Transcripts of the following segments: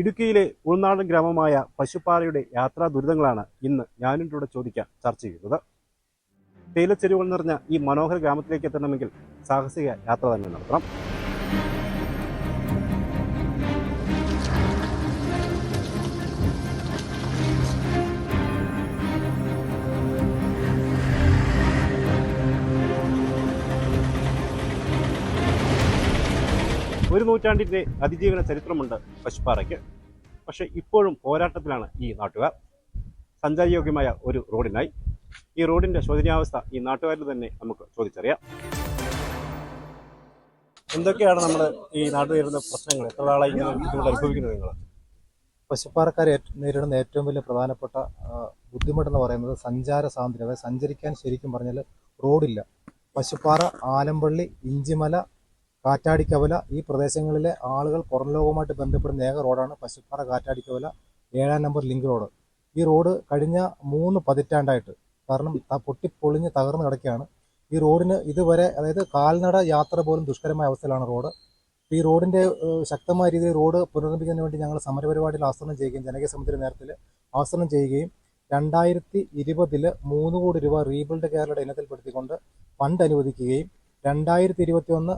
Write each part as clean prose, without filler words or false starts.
ഇടുക്കിയിലെ ഉൾനാടൻ ഗ്രാമമായ പശുപ്പാറയുടെ യാത്രാ ദുരിതങ്ങളാണ് ഇന്ന് ഞാനിവിടെ ചോദിക്കാൻ ചർച്ച ചെയ്യുന്നത്. തേയിലച്ചെരുവുകൾ നിറഞ്ഞ ഈ മനോഹര ഗ്രാമത്തിലേക്ക് എത്തണമെങ്കിൽ സാഹസിക യാത്ര തന്നെ നടത്തണം. ഒരു നൂറ്റാണ്ടിൻ്റെ അതിജീവന ചരിത്രമുണ്ട് പശുപ്പാറയ്ക്ക്. പക്ഷേ ഇപ്പോഴും പോരാട്ടത്തിലാണ് ഈ നാട്ടുകാർ. സഞ്ചാരയോഗ്യമായ ഒരു റോഡിനായി. ഈ റോഡിന്റെ ശോചനീയാവസ്ഥ ഈ നാട്ടുകാരിൽ തന്നെ നമുക്ക് ചോദിച്ചറിയാം. എന്തൊക്കെയാണ് നമ്മൾ ഈ നാട്ടിൽ വരുന്ന പ്രശ്നങ്ങൾ? എത്ര നാളായി ഇങ്ങനെ ബുദ്ധിമുട്ട് അനുഭവിക്കുന്നത് നിങ്ങൾ? പശുപ്പാറക്കാർ നേരിടുന്ന ഏറ്റവും വലിയ പ്രധാനപ്പെട്ട ബുദ്ധിമുട്ടെന്ന് പറയുന്നത് സഞ്ചാര സ്വാതന്ത്ര്യം. അതായത് സഞ്ചരിക്കാൻ ശരിക്കും പറഞ്ഞാൽ റോഡില്ല. പശുപ്പാറ, ആലമ്പള്ളി, ഇഞ്ചിമല, കാറ്റാടിക്കവല ഈ പ്രദേശങ്ങളിലെ ആളുകൾ പുറം ലോകവുമായിട്ട് ബന്ധപ്പെടുന്ന ഏക റോഡാണ് Pasuppara Kattadikkavala 7-ാം number link road. ഈ റോഡ് കഴിഞ്ഞ 3 പതിറ്റാണ്ടായിട്ട് കാരണം പൊട്ടിപ്പൊളിഞ്ഞ് തകർന്നു കിടക്കുകയാണ്. ഈ റോഡിന് ഇതുവരെ, അതായത് കാൽനട യാത്ര പോലും ദുഷ്കരമായ അവസ്ഥയിലാണ് റോഡ്. ഈ റോഡിൻ്റെ ശക്തമായ രീതിയിൽ റോഡ് പുനർനിർമ്മിക്കുന്നതിന് വേണ്ടി ഞങ്ങൾ സമരപരിപാടിയിൽ ആസൂത്രണം ചെയ്യുകയും ജനകീയ സമിതിയുടെ നേതൃത്വത്തിൽ ആസൂത്രണം ചെയ്യുകയും 2020 3 കോടി രൂപ റീബിൽഡ് കേരളയുടെ ഇനത്തിൽപ്പെടുത്തിക്കൊണ്ട് ഫണ്ട് അനുവദിക്കുകയും 2021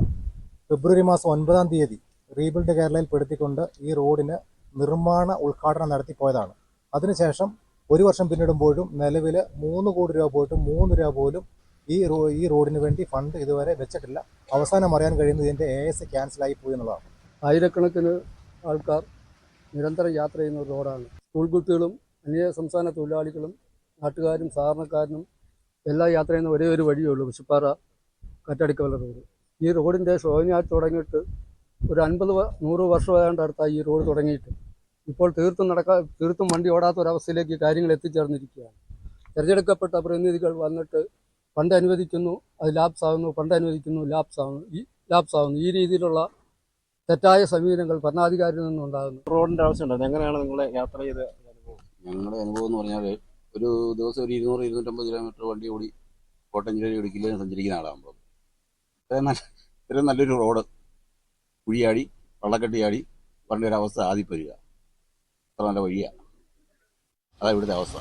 ഫെബ്രുവരി മാസം 9-ാം തീയതി റീബിൽഡ് കേരളയിൽ പെടുത്തിക്കൊണ്ട് ഈ റോഡിന് നിർമ്മാണ ഉദ്ഘാടനം നടത്തിപ്പോയതാണ്. അതിനുശേഷം 1 വർഷം പിന്നിടുമ്പോഴും നിലവിൽ 3 കോടി രൂപ പോയിട്ടും 3 രൂപ പോലും ഈ റോഡിന് വേണ്ടി ഫണ്ട് ഇതുവരെ വെച്ചിട്ടില്ല. അവസാനം അറിയാൻ കഴിയുന്നത് ഇതിൻ്റെ AS ക്യാൻസലായി പോയി എന്നുള്ളതാണ്. ആയിരക്കണക്കിന് ആൾക്കാർ നിരന്തരം യാത്ര ചെയ്യുന്ന ഒരു റോഡാണ്. സ്കൂൾ കുട്ടികളും അന്യ സംസ്ഥാന തൊഴിലാളികളും നാട്ടുകാരും സാധാരണക്കാരനും എല്ലാം യാത്ര ചെയ്യുന്ന ഒരേ ഒരു വഴിയേ ഉള്ളൂ, പശുപ്പാറ കാറ്റാടിക്കവല റോഡ്. ഈ റോഡിൻ്റെ ശോചനീയാവസ്ഥ തുടങ്ങിയിട്ട് ഒരു 50-100 വർഷമായതുകൊണ്ട് അടുത്തായി ഈ റോഡ് തുടങ്ങിയിട്ട്. ഇപ്പോൾ തീർത്തും വണ്ടി ഓടാത്ത ഒരവസ്ഥയിലേക്ക് കാര്യങ്ങൾ എത്തിച്ചേർന്നിരിക്കുകയാണ്. തിരഞ്ഞെടുക്കപ്പെട്ട പ്രതിനിധികൾ വന്നിട്ട് ഫണ്ട് അനുവദിക്കുന്നു, അത് ലാപ്സ് ആകുന്നു, ഫണ്ട് അനുവദിക്കുന്നു, ലാപ്സ് ആകുന്നു. ഈ രീതിയിലുള്ള തെറ്റായ സമീപനങ്ങൾ ഭരണാധികാരിയിൽ നിന്നുണ്ടാകുന്നു. റോഡിന്റെ ആവശ്യമുണ്ട്. എങ്ങനെയാണ് നിങ്ങളെ യാത്ര ചെയ്ത്? ഞങ്ങളുടെ അനുഭവം എന്ന് പറഞ്ഞാൽ ഒരു ദിവസം ഒരു 200-250 കിലോമീറ്റർ വണ്ടി ഓടി കോട്ടയം ജില്ലയിൽ ഇടുക്കിയിൽ സഞ്ചരിക്കുന്ന ആളാകുമ്പോൾ ഇത്രയും നല്ലൊരു റോഡ് കുഴിയാടി വള്ളക്കെട്ടിയാടി പറഞ്ഞ ഒരു അവസ്ഥ ആദ്യപ്പരിക. അത്ര നല്ല വഴിയാണ്. അതാ ഇവിടുത്തെ അവസ്ഥ.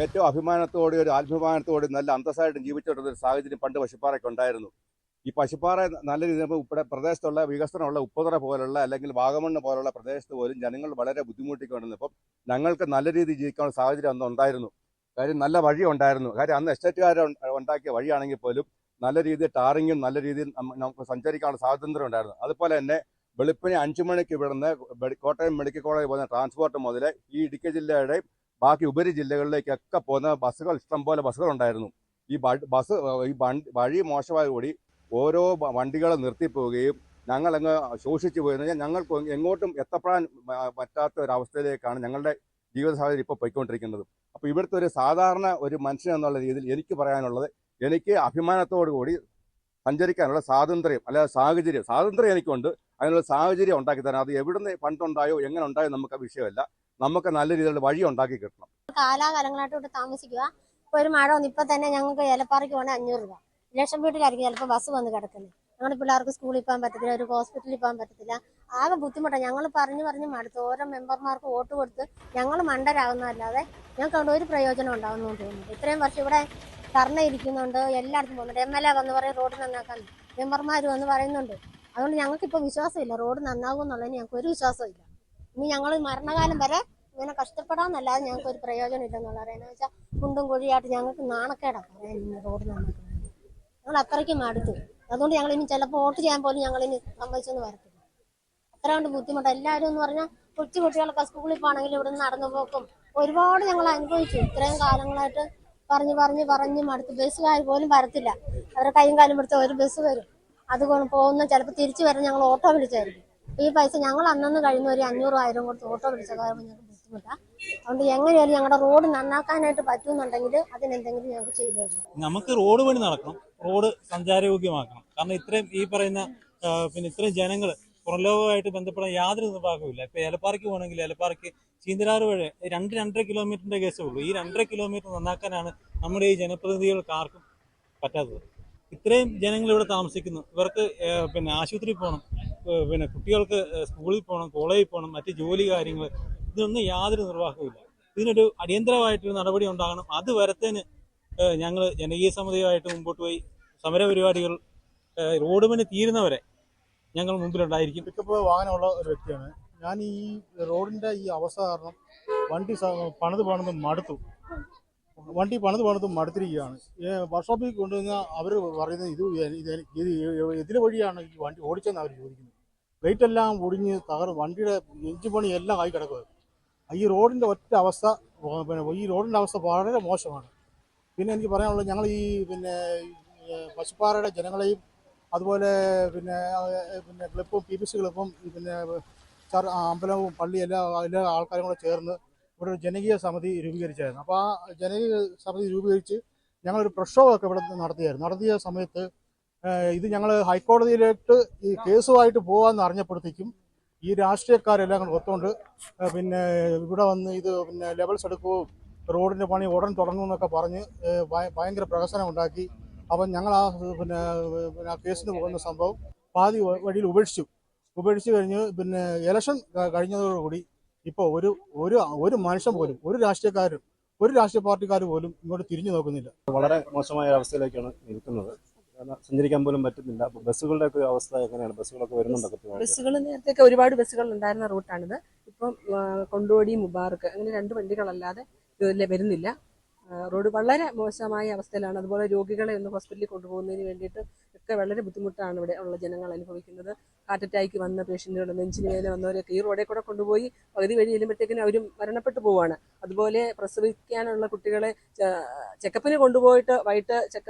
ഏറ്റവും അഭിമാനത്തോടെ ഒരു ആത്മാഭിമാനത്തോടെ നല്ല അന്തസ്സായിട്ട് ജീവിച്ചിട്ടുള്ളൊരു സാഹചര്യം പണ്ട് പശുപ്പാറയ്ക്ക് ഉണ്ടായിരുന്നു. ഈ പശുപ്പാറ നല്ല രീതിയിൽ ഇവിടെ പ്രദേശത്തുള്ള വികസനമുള്ള ഉപ്പുതറ പോലുള്ള അല്ലെങ്കിൽ വാഗമണ്ണ് പോലുള്ള പ്രദേശത്ത് പോലും ജനങ്ങൾ വളരെ ബുദ്ധിമുട്ടിക്കൊണ്ടിരുന്നപ്പം ഞങ്ങൾക്ക് നല്ല രീതിയിൽ ജീവിക്കാനുള്ള സാഹചര്യം അന്ന് ഉണ്ടായിരുന്നു. കാര്യം നല്ല വഴി ഉണ്ടായിരുന്നു. കാര്യം അന്ന് എസ്റ്റേറ്റുകാർ ഉണ്ടാക്കിയ വഴിയാണെങ്കിൽ പോലും നല്ല രീതിയിൽ ടാറിങ്ങും നല്ല രീതിയിൽ നമുക്ക് സഞ്ചരിക്കാനുള്ള സ്വാതന്ത്ര്യം ഉണ്ടായിരുന്നു. അതുപോലെ തന്നെ വെളുപ്പിന് 5 മണിക്ക് ഇവിടുന്ന് കോട്ടയം മെഡിക്കൽ കോളേജിൽ പോകുന്ന ട്രാൻസ്പോർട്ട് മുതൽ ഈ ഇടുക്കി ജില്ലയുടെ ബാക്കി ഉപരി ജില്ലകളിലേക്കൊക്കെ പോകുന്ന ബസ്സുകൾ ഇഷ്ടംപോലെ ബസ്സുകൾ ഉണ്ടായിരുന്നു. ഈ വഴി മോശമായ കൂടി ഓരോ വണ്ടികൾ നിർത്തിപ്പോവുകയും ഞങ്ങളങ്ങ് ശോഷിച്ചു പോയെന്ന് പറഞ്ഞാൽ ഞങ്ങൾക്ക് എങ്ങോട്ടും എത്തപ്പെടാൻ പറ്റാത്ത ഒരവസ്ഥയിലേക്കാണ് ഞങ്ങളുടെ ജീവിത സാഹചര്യം ഇപ്പോൾ പോയിക്കൊണ്ടിരിക്കുന്നത്. അപ്പോൾ ഇവിടുത്തെ ഒരു സാധാരണ ഒരു മനുഷ്യൻ എന്നുള്ള രീതിയിൽ എനിക്ക് പറയാനുള്ളത്, എനിക്ക് അഭിമാനത്തോടു കൂടി സഞ്ചരിക്കാനുള്ള സ്വാതന്ത്ര്യം, അല്ലാതെ സ്വാതന്ത്ര്യം എനിക്കുണ്ട്. അതിനുള്ള സാഹചര്യം ഉണ്ടാക്കി തരാം. അത് എവിടുന്ന് ഫണ്ടുണ്ടായോ എങ്ങനെ ഉണ്ടായോ നമുക്ക് വിഷയമല്ല. നമുക്ക് നല്ല രീതിയിലുള്ള വഴി ഉണ്ടാക്കി കിട്ടണം. കാലാകാലങ്ങളായിട്ട് ഇവിടെ താമസിക്കുക. ഇപ്പോൾ ഒരു മഴ വന്നു, ഇപ്പൊ തന്നെ ഞങ്ങൾക്ക് ഏലപ്പാറയ്ക്ക് പോകണേ 500 രൂപ. ലക്ഷം വീട്ടിലായിരിക്കും ചിലപ്പോൾ ബസ് വന്ന് കിടക്കുന്നത്. ഞങ്ങളുടെ പിള്ളേർക്ക് സ്കൂളിൽ പോകാൻ പറ്റത്തില്ല, ഒരു ഹോസ്പിറ്റലിൽ പോകാൻ പറ്റത്തില്ല. ആകെ ബുദ്ധിമുട്ടാണ്. ഞങ്ങൾ പറഞ്ഞ് മടുത്ത് ഓരോ മെമ്പർമാർക്ക് വോട്ട് കൊടുത്ത് ഞങ്ങൾ മണ്ടരാകുന്നതല്ലാതെ ഞങ്ങൾക്ക് അവിടെ ഒരു പ്രയോജനം ഉണ്ടാകുന്നു തോന്നുന്നു. ഇത്രയും വർഷം ഇവിടെ ധർണ്ണ ഇരിക്കുന്നുണ്ട്, എല്ലായിടത്തും പോകുന്നുണ്ട്. MLA വന്ന് പറയും റോഡ് നന്നാക്കാൻ, മെമ്പർമാർ വന്ന് പറയുന്നുണ്ട്. അതുകൊണ്ട് ഞങ്ങൾക്കിപ്പോൾ വിശ്വാസമില്ല റോഡ് നന്നാകും എന്നുള്ളതിന് ഞങ്ങൾക്ക് ഒരു വിശ്വാസമില്ല. ഇനി ഞങ്ങൾ മരണകാലം വരെ ഇങ്ങനെ കഷ്ടപ്പെടാമെന്നല്ലാതെ ഞങ്ങൾക്ക് ഒരു പ്രയോജനം ഇല്ലെന്നുള്ള പറയുന്നത് വെച്ചാൽ കുണ്ടും കുഴിയായിട്ട് ഞങ്ങൾക്ക് നാണക്കേടാണ് പറയാൻ റോഡ് നന്നാക്കുന്നത്. ഞങ്ങൾ അത്രയ്ക്ക് മടുത്തു. അതുകൊണ്ട് ഞങ്ങൾ ഇനി ചിലപ്പോൾ വോട്ട് ചെയ്യാൻ പോലും ഞങ്ങളിനി സമ്മതിച്ചൊന്നും വരത്തില്ല. അത്ര കൊണ്ട് ബുദ്ധിമുട്ട്. എല്ലാവരും എന്ന് പറഞ്ഞാൽ കുട്ടികളൊക്കെ സ്കൂളിൽ പോകണമെങ്കിൽ ഇവിടെ നിന്ന് നടന്നു പോക്കും ഒരുപാട് ഞങ്ങൾ അനുഭവിച്ചു. ഇത്രയും കാലങ്ങളായിട്ട് പറഞ്ഞ് മടുത്ത്. ബസ്സുകാർ പോലും വരത്തില്ല. അവരുടെ കൈയും കാലും പിടിച്ച ഒരു ബസ് വരും, അതുകൊണ്ട് പോകുന്ന ചിലപ്പോൾ തിരിച്ചു വരാൻ ഞങ്ങൾ ഓട്ടോ വിളിച്ചായിരിക്കും. ഈ പൈസ ഞങ്ങൾ അന്നു കഴിയുന്ന ഒരു 500-1000 കൊടുത്ത് ഓട്ടോ വിളിച്ച കാരണം ഞങ്ങൾക്ക് ബുദ്ധിമുട്ടാണ്. അതുകൊണ്ട് എങ്ങനെയാലും ഞങ്ങളുടെ റോഡ് നന്നാക്കാനായിട്ട് പറ്റുമെന്നുണ്ടെങ്കിൽ അതിനെന്തെങ്കിലും ഞങ്ങൾക്ക് ചെയ്തു തരും. നമുക്ക് റോഡ് പണി നടക്കണം, റോഡ് സഞ്ചാരയോഗ്യമാക്കണം. കാരണം ഇത്രയും ഈ പറയുന്ന ഇത്രയും ജനങ്ങൾ പുറംലോകമായിട്ട് ബന്ധപ്പെടാൻ യാതൊരു നിർവാഹവുമില്ല. ഇപ്പൊ ഏലപ്പാറയ്ക്ക് പോകണമെങ്കിൽ ഏലപ്പാറയ്ക്ക് ചീന്തലാറ് വഴി 2-2.5 കിലോമീറ്ററിന്റെ കേസേ ഉള്ളൂ. ഈ 2.5 കിലോമീറ്റർ നന്നാക്കാനാണ് നമ്മുടെ ഈ ജനപ്രതിനിധികൾക്ക് ആർക്കും പറ്റാത്തത്. ഇത്രയും ജനങ്ങൾ ഇവിടെ താമസിക്കുന്നു. ഇവർക്ക് പിന്നെ ആശുപത്രിയിൽ പോകണം, പിന്നെ കുട്ടികൾക്ക് സ്കൂളിൽ പോകണം, കോളേജിൽ പോകണം, മറ്റ് ജോലി കാര്യങ്ങൾ, ഇതൊന്നും യാതൊരു നിർവാഹവുമില്ല. ഇതിനൊരു അടിയന്തരമായിട്ടൊരു നടപടി ഉണ്ടാകണം. അത് വരത്തേന് ഞങ്ങൾ ജനകീയ സമിതിയുമായിട്ട് മുമ്പോട്ട് പോയി സമരപരിപാടികൾ റോഡ് പണി തീരുന്നവരെ ഞങ്ങൾ മുമ്പിലുണ്ടായിരിക്കും. പിക്കപ്പ് വാഹനമുള്ള ഒരു വ്യക്തിയാണ് ഞാൻ. ഈ റോഡിന്റെ ഈ അവസ്ഥ കാരണം വണ്ടി പണിത് മടുത്തു. വണ്ടി പണിത് മടുത്തിരിക്കുകയാണ്. വർക്ക്ഷോപ്പിൽ കൊണ്ടുവന്നാൽ അവർ പറയുന്നത് ഇതിന് വഴിയാണ് ഈ വണ്ടി ഓടിച്ചതെന്ന് അവർ ചോദിക്കുന്നത്. വെയിറ്റ് എല്ലാം ഒടിഞ്ഞ് വണ്ടിയുടെ എഞ്ചിൻ പണി എല്ലാം ആയി കിടക്കുക. ഈ റോഡിന്റെ ഒറ്റ അവസ്ഥ ഈ റോഡിന്റെ അവസ്ഥ വളരെ മോശമാണ്. പിന്നെ എനിക്ക് പറയാനുള്ളത്, ഞങ്ങൾ ഈ പശുപ്പാറയുടെ ജനങ്ങളെയും അതുപോലെ പിന്നെ ക്ലബും PPC ക്ലബും പിന്നെ അമ്പലവും പള്ളി എല്ലാ ആൾക്കാരും കൂടെ ചേർന്ന് ഇവിടെ ഒരു ജനകീയ സമിതി രൂപീകരിച്ചായിരുന്നു. അപ്പോൾ ആ ജനകീയ സമിതി രൂപീകരിച്ച് ഞങ്ങളൊരു പ്രക്ഷോഭമൊക്കെ ഇവിടെ നടത്തിയ സമയത്ത് ഇത് ഞങ്ങൾ ഹൈക്കോടതിയിലേക്ക് ഈ കേസുമായിട്ട് പോകാമെന്ന് അറിഞ്ഞപ്പോഴത്തേക്കും ഈ രാഷ്ട്രീയക്കാരെല്ലാം കൂടെ ഒത്തുകൊണ്ട് പിന്നെ ഇവിടെ വന്ന് ഇത് ലെവൽസ് എടുക്കുകയും റോഡിൻ്റെ പണി ഉടൻ തുടങ്ങുമെന്നൊക്കെ പറഞ്ഞ് ഭയങ്കര പ്രഹസനം ഉണ്ടാക്കി. അപ്പം ഞങ്ങൾ ആ കേസിന് പോകുന്ന സംഭവം പാതി വഴിയിൽ ഉപേക്ഷിച്ച് കഴിഞ്ഞ് ഇലക്ഷൻ കഴിഞ്ഞതോടുകൂടി ഇപ്പോൾ ഒരു മനുഷ്യൻ പോലും, ഒരു രാഷ്ട്രീയ പാർട്ടിക്കാർ പോലും ഇങ്ങോട്ട് തിരിഞ്ഞു നോക്കുന്നില്ല. വളരെ മോശമായ അവസ്ഥയിലേക്കാണ് നിൽക്കുന്നത്. കാരണം സഞ്ചരിക്കാൻ പോലും പറ്റുന്നില്ല. ബസ്സുകളുടെ ഒക്കെ അവസ്ഥ എങ്ങനെയാണ്? ബസ്സുകളൊക്കെ വരുന്നുണ്ടോ? ബസ്സുകൾ നേരത്തെ ഒരുപാട് ബസ്സുകൾ ഉണ്ടായിരുന്ന റൂട്ടാണിത്. ഇപ്പം കൊണ്ടോടി, മുബാർക്ക് അങ്ങനെ 2 വണ്ടികളല്ലാതെ വരുന്നില്ല. റോഡ് വളരെ മോശമായ അവസ്ഥയിലാണ്. അതുപോലെ രോഗികളെ ഒന്ന് ഹോസ്പിറ്റലിൽ കൊണ്ടുപോകുന്നതിന് വേണ്ടിയിട്ട് ഒക്കെ വളരെ ബുദ്ധിമുട്ടാണ് ഇവിടെ ഉള്ള ജനങ്ങൾ അനുഭവിക്കുന്നത്. ഹാർട്ട് അറ്റാക്ക് വന്ന പേഷ്യൻറ്റുകൾ, നെഞ്ചിന് വേദന വന്നവരൊക്കെ ഈ റോഡിൽ കൂടെ കൊണ്ടുപോയി പകുതി വഴി ചെല്ലുമ്പോഴത്തേക്കിനും അവരും മരണപ്പെട്ടു പോവുകയാണ്. അതുപോലെ പ്രസവിക്കാനുള്ള കുട്ടികളെ ചെക്കപ്പിന് കൊണ്ടുപോയിട്ട് വൈകിട്ട്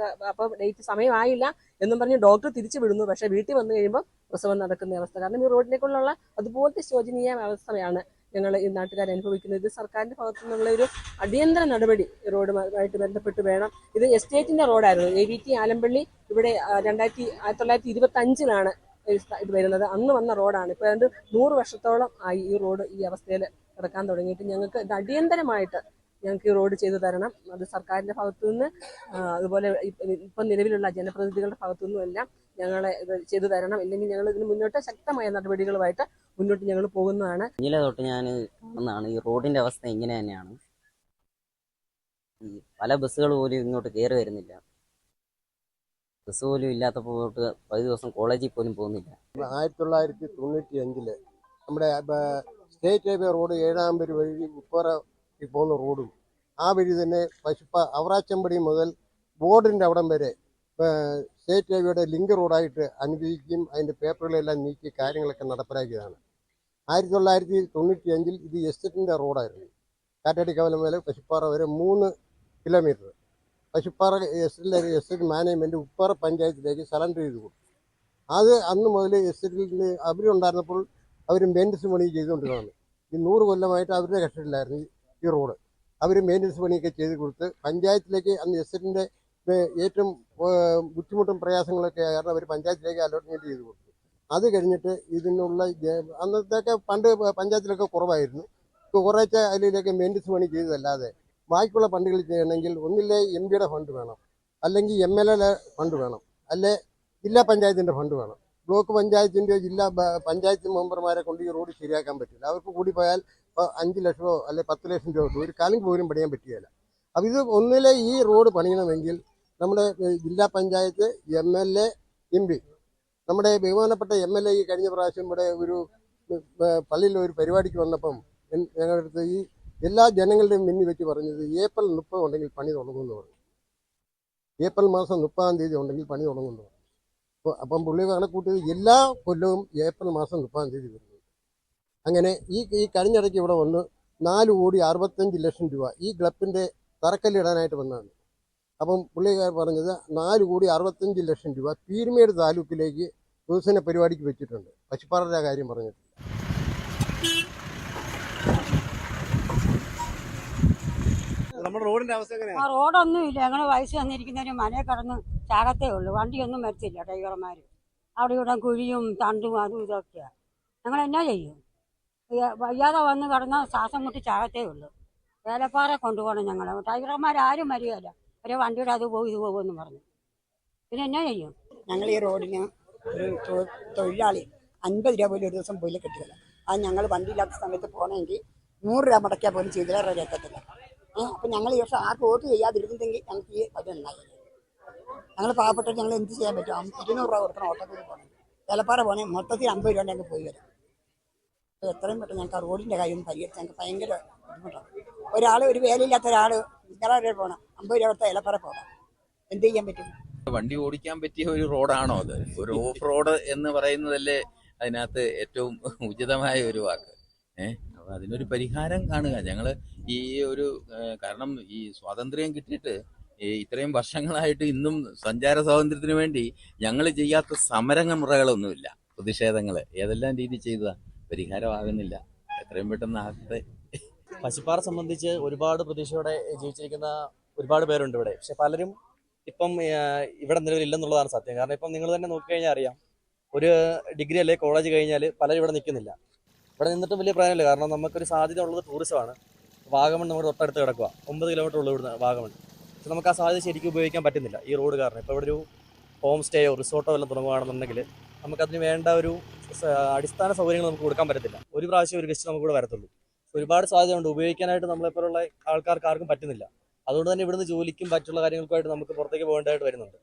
അപ്പം ഡേറ്റ് സമയമായില്ല എന്നും പറഞ്ഞ് ഡോക്ടർ തിരിച്ചു വിടുന്നു. പക്ഷേ വീട്ടിൽ വന്നു കഴിയുമ്പോൾ പ്രസവം നടക്കുന്ന അവസ്ഥ. കാരണം ഈ റോഡിലേക്കുള്ള അതുപോലത്തെ ശോചനീയ അവസ്ഥയാണ് ഞങ്ങൾ ഈ നാട്ടുകാർ അനുഭവിക്കുന്നത്. ഇത് സർക്കാരിന്റെ ഭാഗത്തു നിന്നുള്ള ഒരു അടിയന്തര നടപടി റോഡുമായിട്ട് ബന്ധപ്പെട്ട് വേണം. ഇത് എസ്റ്റേറ്റിന്റെ റോഡായിരുന്നു. AVT ആലമ്പള്ളി ഇവിടെ 1925 ഇത് വരുന്നത്. അന്ന് വന്ന റോഡാണ്. ഇപ്പോൾ ഏതാണ്ട് 100 വർഷത്തോളം ആയി ഈ റോഡ് ഈ അവസ്ഥയിൽ കിടക്കാൻ തുടങ്ങിയിട്ട്. ഞങ്ങൾക്ക് ഇത് അടിയന്തരമായിട്ട് ഞങ്ങൾക്ക് ഈ റോഡ് ചെയ്തു തരണം. അത് സർക്കാരിന്റെ ഭാഗത്തു നിന്ന്, അതുപോലെ ഇപ്പം നിലവിലുള്ള ജനപ്രതിനിധികളുടെ ഭാഗത്തു നിന്നും എല്ലാം ഞങ്ങളെ ഇത് ചെയ്തു തരണം. ഇല്ലെങ്കിൽ ഞങ്ങൾ ഇതിന് മുന്നോട്ട് ശക്തമായ നടപടികളുമായിട്ട് മുന്നോട്ട് ഞങ്ങൾ പോകുന്നതാണ്. ഇന്നലെ തൊട്ട് ഞാൻ കാണുന്നതാണ് ഈ റോഡിന്റെ അവസ്ഥ ഇങ്ങനെ തന്നെയാണ്. ഈ പല ബസ്സുകൾ പോലും ഇങ്ങോട്ട് കയറി വരുന്നില്ല. ബസ് പോലും ഇല്ലാത്തപ്പോൾ പകുതി ദിവസം കോളേജിൽ പോലും പോകുന്നില്ല. 1995 നമ്മുടെ സ്റ്റേറ്റ് ഹൈവേ റോഡ് 7-ാം പേര് വഴി ഉപ്പറ പോകുന്ന റോഡും ആ വഴി തന്നെ അവറാച്ചമ്പടി മുതൽ ബോർഡിൻ്റെ അവിടം വരെ സ്റ്റേറ്റ് ഹൈവേയുടെ ലിങ്ക് റോഡായിട്ട് അനുവദിക്കുകയും അതിൻ്റെ പേപ്പറുകളെല്ലാം നീക്കി കാര്യങ്ങളൊക്കെ നടപ്പിലാക്കിയതാണ്. 1995 ഇത് എസ്റ്റേറ്റിൻ്റെ റോഡായിരുന്നു. കാറ്റാടിക്കവലം വരെ പശുപ്പാറ വരെ 3 kilometre. Pashuppara estate management Uppara പഞ്ചായത്തിലേക്ക് സറണ്ടർ ചെയ്ത് കൊടുത്തു. അത് അന്ന് മുതൽ എസ്റ്റേറ്റിൽ അവരുണ്ടായിരുന്നപ്പോൾ അവർ മെയിൻ്റനൻസ് പണി ചെയ്തുകൊണ്ടിരുന്നതാണ്. ഈ 100 കൊല്ലമായിട്ട് അവരുടെ കസ്റ്റഡിയിലായിരുന്നു ഈ റോഡ്. അവർ മെയിൻ്റനൻസ് പണിയൊക്കെ ചെയ്ത് കൊടുത്ത് പഞ്ചായത്തിലേക്ക്, അന്ന് എസ്റ്റേറ്റിൻ്റെ ഏറ്റവും ബുദ്ധിമുട്ടും പ്രയാസങ്ങളൊക്കെ കാരണം അവർ പഞ്ചായത്തിലേക്ക് അലോട്ട്മെൻറ്റ് ചെയ്ത് കൊടുത്തു. അത് കഴിഞ്ഞിട്ട് ഇതിനുള്ള അന്നത്തെയൊക്കെ പണ്ട് പഞ്ചായത്തിലൊക്കെ കുറവായിരുന്നു. കുറേശ്ശെ അതിലേക്ക് മെയിൻ്റനൻസ് പണി ചെയ്തതല്ലാതെ ബാക്കിയുള്ള ഫണ്ടുകൾ ചെയ്യണമെങ്കിൽ ഒന്നില്ലേ MPയുടെ ഫണ്ട് വേണം, അല്ലെങ്കിൽ MLA ഫണ്ട് വേണം, അല്ലെ ജില്ലാ പഞ്ചായത്തിൻ്റെ ഫണ്ട് വേണം. ബ്ലോക്ക് പഞ്ചായത്തിൻ്റെയോ ജില്ലാ പഞ്ചായത്ത് മെമ്പർമാരെ കൊണ്ട് ഈ റോഡ് ശരിയാക്കാൻ പറ്റില്ല. അവർക്ക് കൂടി പോയാൽ 5 ലക്ഷമോ അല്ലെ 10 ലക്ഷം രൂപ ഒരു കാലം പോലും പണിയാൻ പറ്റുകയില്ല. അപ്പോൾ ഇത് ഒന്നിലെ ഈ റോഡ് പണിയണമെങ്കിൽ നമ്മുടെ ജില്ലാ പഞ്ചായത്ത്, MLA, MP, നമ്മുടെ ബഹുമാനപ്പെട്ട MLA ഈ കഴിഞ്ഞ പ്രാവശ്യം ഇവിടെ ഒരു പള്ളിയിൽ ഒരു പരിപാടിക്ക് വന്നപ്പം ഞങ്ങളുടെ അടുത്ത് ഈ എല്ലാ ജനങ്ങളുടെയും മുന്നിൽ വെച്ച് പറഞ്ഞത് ഏപ്രിൽ 30 ഉണ്ടെങ്കിൽ പണി തുടങ്ങുമെന്ന് പറഞ്ഞു. ഏപ്രിൽ മാസം 30-ാം തീയതി ഉണ്ടെങ്കിൽ പണി തുടങ്ങുമെന്ന് പറഞ്ഞു. അപ്പം പുള്ളി കണക്കൂട്ടിയത് എല്ലാ കൊല്ലവും ഏപ്രിൽ മാസം 30-ാം തീയതി വരുന്നത്. അങ്ങനെ ഈ കഴിഞ്ഞിടയ്ക്ക് ഇവിടെ വന്ന് 4,65 ലക്ഷം രൂപ ഈ ക്ലബിൻ്റെ തറക്കല്ലിടാനായിട്ട് വന്നതാണ്. അപ്പം പുള്ളിക്കാർ പറഞ്ഞത് 4,65 ലക്ഷം രൂപ പീരുമേട് താലൂക്കിലേക്ക് വികസന പരിപാടിക്ക് വെച്ചിട്ടുണ്ട്. പശുപ്പാറയുടെ കാര്യം പറഞ്ഞിട്ടില്ല. നമ്മുടെ റോഡിന്റെ അവസ്ഥ എങ്ങനെയാണ്? റോഡൊന്നും ഇല്ല. ഞങ്ങൾ വയസ്സ് വന്നിരിക്കുന്നവര് മനയെ കടന്ന് ചാകത്തേ ഉള്ളൂ. വണ്ടിയൊന്നും വരത്തില്ല. ഡ്രൈവർമാർ അവിടെ ഇവിടെ കുഴിയും തണ്ടും അതും ഇതൊക്കെയാണ്. ഞങ്ങൾ എന്നാ ചെയ്യും? വയ്യാതെ വന്ന് കിടന്നാൽ ശ്വാസം മുട്ടി ചാകത്തേ ഉള്ളൂ. ഏലപ്പാറ കൊണ്ടുപോകണം ഞങ്ങൾ. ഡ്രൈവർമാരും വരികയില്ല. ഒരു വണ്ടിയുടെ അത് പോകും ഇത് പോകുമെന്ന് പറഞ്ഞു. പിന്നെ എന്നാ ചെയ്യും? ഞങ്ങൾ ഈ റോഡിന് ഒരു തൊഴിലാളി 50 രൂപ പോലും ഒരു ദിവസം പോയില്ല കിട്ടുകയില്ല. അത് ഞങ്ങൾ വണ്ടിയില്ലാത്ത സമയത്ത് പോകണമെങ്കിൽ 100 രൂപ മുടക്കിയാൽ പോലും ചെയ്തില്ല എത്തത്തില്ല. അപ്പം ഞങ്ങൾ ഈ വർഷം ആർക്ക് വോട്ട് ചെയ്യാതിരുന്നെങ്കിൽ ഞങ്ങൾക്ക് ഈ അത് ഉണ്ടായി. ഞങ്ങൾ പാവപ്പെട്ടവർ ഞങ്ങൾ എന്ത് ചെയ്യാൻ പറ്റും? 200 രൂപ കൊടുക്കണം ഓട്ടോയിൽ പോകണം. ഏലപ്പാറ പോകണേ മൊത്തത്തിൽ 50 രൂപ ഞങ്ങൾക്ക് പോയി വരാം. എത്രയും പെട്ടെന്ന് ഞങ്ങൾക്ക് ആ റോഡിൻ്റെ കാര്യം പരിഹരിച്ച് ഞങ്ങൾക്ക് ഭയങ്കര ബുദ്ധിമുട്ടാണ്. ഒരാൾ ഒരു വേലയില്ലാത്ത ഒരാൾ നിങ്ങളെ പോകണം 50 രൂപ കൊടുത്ത ഏലപ്പാറ പോകണം. എന്ത് ചെയ്യാൻ പറ്റും? വണ്ടി ഓടിക്കാൻ പറ്റിയ ഒരു റോഡാണോ അത്? ഒരു ഓഫ് റോഡ് എന്ന് പറയുന്നതല്ലേ അതിനകത്ത് ഏറ്റവും ഉചിതമായ ഒരു വാക്ക്. അപ്പൊ അതിനൊരു പരിഹാരം കാണുക. ഞങ്ങള് ഈ ഒരു കാരണം ഈ സ്വാതന്ത്ര്യം കിട്ടിയിട്ട് ഇത്രയും വർഷങ്ങളായിട്ട് ഇന്നും സഞ്ചാര സ്വാതന്ത്ര്യത്തിന് വേണ്ടി ഞങ്ങൾ ചെയ്യാത്ത സമരമുറകളൊന്നുമില്ല, പ്രതിഷേധങ്ങള് ഏതെല്ലാം രീതി ചെയ്തതാ, പരിഹാരമാകുന്നില്ല. എത്രയും പെട്ടെന്ന് ആകട്ടെ. പശുപ്പാറ സംബന്ധിച്ച് ഒരുപാട് പ്രതീക്ഷയോടെ ജീവിച്ചിരിക്കുന്ന ഒരുപാട് പേരുണ്ട് ഇവിടെ. പക്ഷെ പലരും ഇപ്പം ഇവിടെ നിലവിലില്ലെന്നുള്ളതാണ് സത്യം. കാരണം ഇപ്പം നിങ്ങൾ തന്നെ നോക്കിക്കഴിഞ്ഞാൽ അറിയാം, ഒരു ഡിഗ്രി അല്ലെങ്കിൽ കോളേജ് കഴിഞ്ഞാൽ പലരും ഇവിടെ നിൽക്കുന്നില്ല. ഇവിടെ നിന്നിട്ടും വലിയ പ്രയോജനമില്ല. കാരണം നമുക്കൊരു സാധ്യത ഉള്ളത് ടൂറിസമാണ്. വാഗമൺ നമ്മുടെ തൊട്ടടുത്ത് കിടക്കുക, 9 കിലോമീറ്റർ ഉള്ളൂ ഇവിടുന്ന് വാഗമൺ. പക്ഷെ നമുക്ക് ആ സാധ്യത ശരിക്കും ഉപയോഗിക്കാൻ പറ്റുന്നില്ല ഈ റോഡ് കാരണം. ഇപ്പോൾ ഇവിടെ ഒരു ഹോം സ്റ്റേയോ റിസോർട്ടോ എല്ലാം തുടങ്ങുകയാണെന്നുണ്ടെങ്കിൽ നമുക്കതിന് വേണ്ട ഒരു അടിസ്ഥാന സൗകര്യങ്ങൾ നമുക്ക് കൊടുക്കാൻ പറ്റത്തില്ല. ഒരു പ്രാവശ്യം ഒരു ഗസ്റ്റ് നമുക്ക് ഇവിടെ വരത്തുള്ളൂ. ഒരുപാട് സാധ്യതയുണ്ട്, ഉപയോഗിക്കാനായിട്ട് നമ്മളെപ്പോലുള്ള ആൾക്കാർക്ക് ആർക്കും പറ്റുന്നില്ല. അതുകൊണ്ട് തന്നെ ഇവിടുന്ന് ജോലിക്കും മറ്റുള്ള കാര്യങ്ങൾക്കുമായിട്ട് നമുക്ക് പുറത്തേക്ക് പോകേണ്ടതായിട്ട് വരുന്നുണ്ട്.